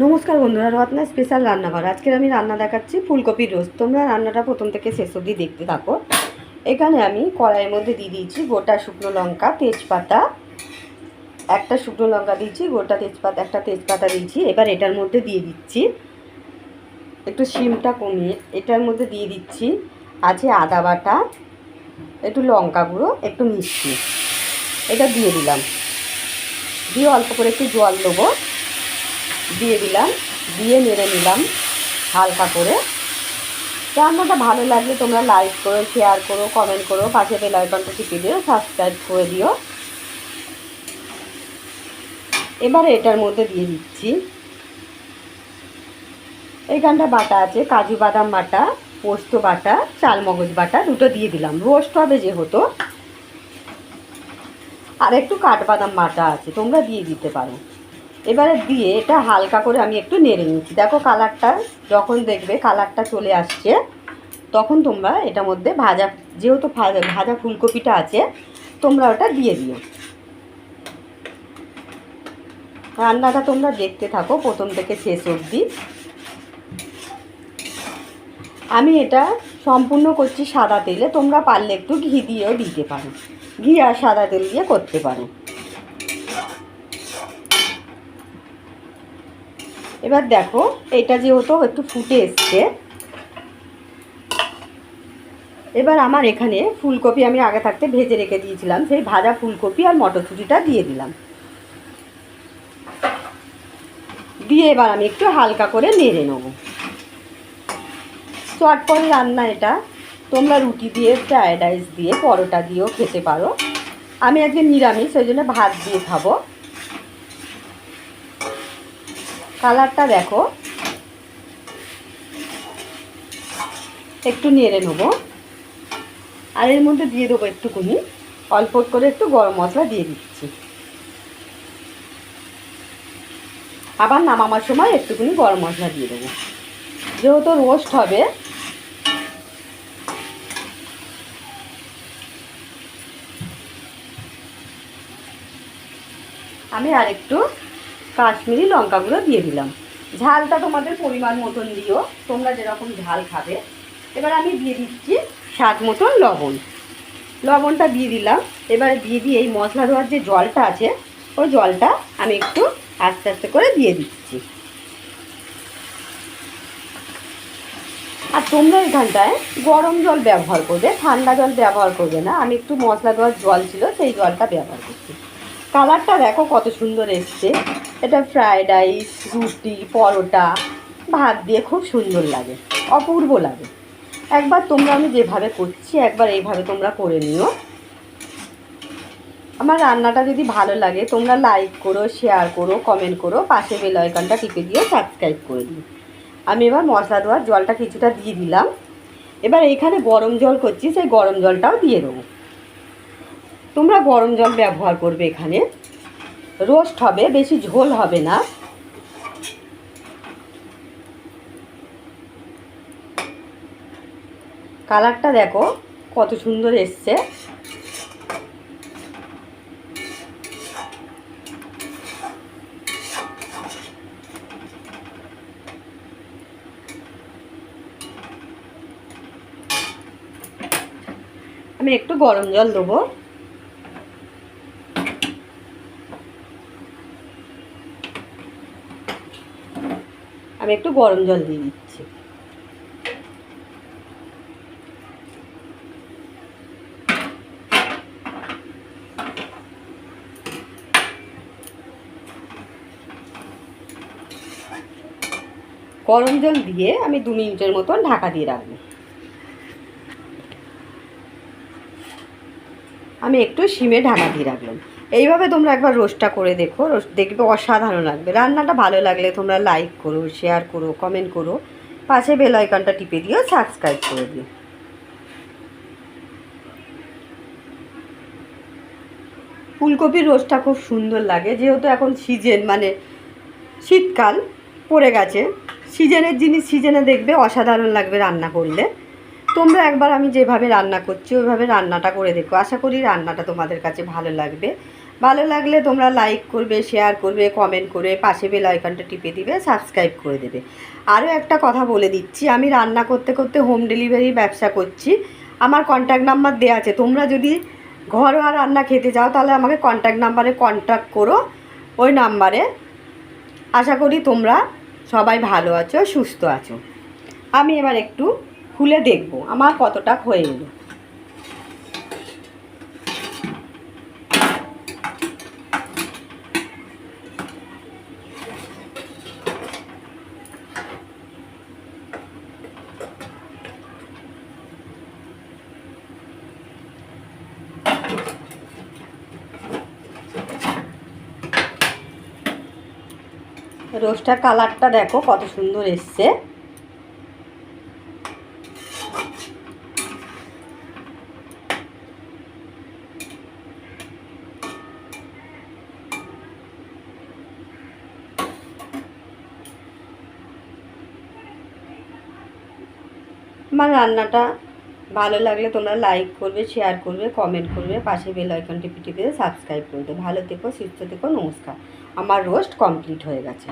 নমস্কার বন্ধুরা, রত্না স্পেশাল রান্নাঘর। আজকের আমি রান্না দেখাচ্ছি ফুলকপির রোস্ট। তোমরা রান্নাটা প্রথম থেকে শেষ অবধি দেখতে থাকো। এখানে আমি কড়াইয়ের মধ্যে দিয়ে দিয়েছি গোটা শুকনো লঙ্কা, তেজপাতা, একটা শুকনো লঙ্কা দিয়েছি, গোটা তেজপাতা, একটা তেজপাতা দিয়েছি। এবার এটার মধ্যে দিয়ে দিচ্ছি, একটু সিমটা কমিয়ে এটার মধ্যে দিয়ে দিচ্ছি আছে আদা বাটা, একটু লঙ্কা গুঁড়ো, একটু মিষ্টি। এটা দিয়ে দিলাম, দিয়ে অল্প করে একটু জল দেবো, দিয়ে দিলাম, দিয়ে নেড়ে নিলাম হালকা করে। রান্নাটা ভালো লাগলে তোমরা লাইক করো, শেয়ার করো, কমেন্ট করো, পাশে বেল আইকনটা টিপে দিও, সাবস্ক্রাইব করে দিও। এবারে এটার মধ্যে দিয়ে দিচ্ছি, এইখানটা বাটা আছে কাজু বাদাম বাটা, পোস্ত বাটা, চালমগজ বাটা, দুটো দিয়ে দিলাম, রোস্ট হবে যেহেতু। আর একটু কাঠবাদাম বাটা আছে, তোমরা দিয়ে দিতে পারো। এবারে দিয়ে এটা হালকা করে আমি একটু নেড়ে নিচ্ছি। দেখো কালারটা, যখন দেখবে কালারটা চলে আসছে তখন তোমরা এটার মধ্যে ভাজা, যেহেতু ভাজা ফুলকপিটা আছে, তোমরা ওটা দিয়ে দিও। রান্নাটা তোমরা দেখতে থাকো প্রথম থেকে শেষ অবধি। আমি এটা সম্পূর্ণ করছি সাদা তেলে, তোমরা পারলে একটু ঘি দিয়েও দিতে পারো, ঘি আর সাদা তেল দিয়ে করতে পারো। এবার দেখো এটা যেহেতু একটু ফুটে এসছে, এবার আমার এখানে ফুলকপি আমি আগে থাকতে ভেজে রেখে দিয়েছিলাম, সেই ভাজা ফুলকপি আর মটরশুঁটিটা দিয়ে দিলাম। দিয়ে এবার আমি একটু হালকা করে নেড়ে নেবো। চটপট রান্না এটা, তোমরা রুটি দিয়ে, ফ্রায়েড রাইস দিয়ে, পরোটা দিয়েও খেতে পারো। আমি আজকে নিরামিষ, ওই জন্য ভাত দিয়ে খাবো। কালারটা দেখো, একটু নেড়ে নেবো। আর এর মধ্যে দিয়ে দেবো একটুখানি, অল্প করে একটু গরম মশলা দিয়ে দিচ্ছি। আবার নামাবার সময় একটুখানি গরম মশলা দিয়ে দেবো, যেহেতু রোস্ট হবে। আমি আর একটু কাশ্মীরি লঙ্কা গুঁড়ো দিয়ে দিলাম। ঝালটা তোমাদের পরিমাণ মতন দিও, তোমরা যেরকম ঝাল খাবে। এবার আমি দিয়ে দিচ্ছি স্বাদ মতন লবণ, লবণটা দিয়ে দিলাম। এবারে দিয়ে দিয়ে এই মশলা দেওয়ার যে জলটা আছে, ওই জলটা আমি একটু আস্তে আস্তে করে দিয়ে দিচ্ছি। আর তোমরা এখানটায় গরম জল ব্যবহার করবে, ঠান্ডা জল ব্যবহার করবে না। আমি একটু মশলা দেওয়ার জল ছিল, সেই জলটা ব্যবহার করছি। কালারটা দেখো কত সুন্দর এসছে। এটা ফ্রায়েড রাইস, রুটি, পরোটা, ভাত দিয়ে খুব সুন্দর লাগে, অপূর্ব লাগে। একবার তোমরা, আমি যেভাবে করছি একবার এইভাবে তোমরা করে নিও। আমার রান্নাটা যদি ভালো লাগে তোমরা লাইক করো, শেয়ার করো, কমেন্ট করো, পাশে বেল আইকনটা টিপে দিয়ে সাবস্ক্রাইব করে দিও। আমি এবার মশলা দেওয়ার জলটা কিছুটা দিয়ে দিলাম। এবার এইখানে গরম জল করছি, সেই গরম জলটাও দিয়ে দেবো। তোমরা গরম জল ব্যবহার করবে, এখানে রোস্ট হবে, বেশি ঝোল হবে না। কালারটা দেখো কত সুন্দর এসছে। আমি একটু গরম জল দেবো। আমি একটু গরম জল দিয়ে দিচ্ছি। গরম জল দিয়ে আমি 2 মিনিটের মতন ঢাকা দিয়ে রাখবো। আমি একটু সিমে ঢাকা দিয়ে রাখলাম। এইভাবে তোমরা একবার রোস্টটা করে দেখো, রোস্ট দেখবে অসাধারণ লাগবে। রান্নাটা ভালো লাগলে তোমরা লাইক করো, শেয়ার করো, কমেন্ট করো, পাশে বেল আইকনটা টিপে দিও, সাবস্ক্রাইব করে দিও। ফুলকপির রোস্টটা খুব সুন্দর লাগে, যেহেতু এখন সিজন, মানে শীতকাল পড়ে গেছে। সিজনের জিনিস সিজনে দেখবে অসাধারণ লাগবে রান্না করলে। তোমরা একবার আমি যেভাবে রান্না করছি ওইভাবে রান্নাটা করে দেখো, আশা করি রান্নাটা তোমাদের কাছে ভালো লাগবে। ভালো লাগলে তোমরা লাইক করবে, শেয়ার করবে, কমেন্ট করে পাশে বেল আইকনটা টিপে দিবে, সাবস্ক্রাইব করে দেবে। আরও একটা কথা বলে দিচ্ছি, আমি রান্না করতে করতে হোম ডেলিভারি ব্যবসা করছি। আমার কন্ট্যাক্ট নাম্বার দেওয়া আছে, তোমরা যদি ঘরোয়া রান্না খেতে চাও তাহলে আমাকে কন্ট্যাক্ট নাম্বারে কন্ট্যাক্ট করো, ওই নাম্বারে। আশা করি তোমরা সবাই ভালো আছো, সুস্থ আছো। আমি এবার একটু খুলে দেখব আমার কতটা হয়ে এলো। রোস্টার কালারটা দেখো কত সুন্দর এসছে। আমার রান্নাটা ভালো লাগলে তোমরা লাইক করবে, শেয়ার করবে, কমেন্ট করবে, পাশে বেল আইকনটি টিপে সাবস্ক্রাইব করে দেবে। ভালো থেকো, সুস্থ থেকো, নমস্কার। আমার রোস্ট কমপ্লিট হয়ে গেছে।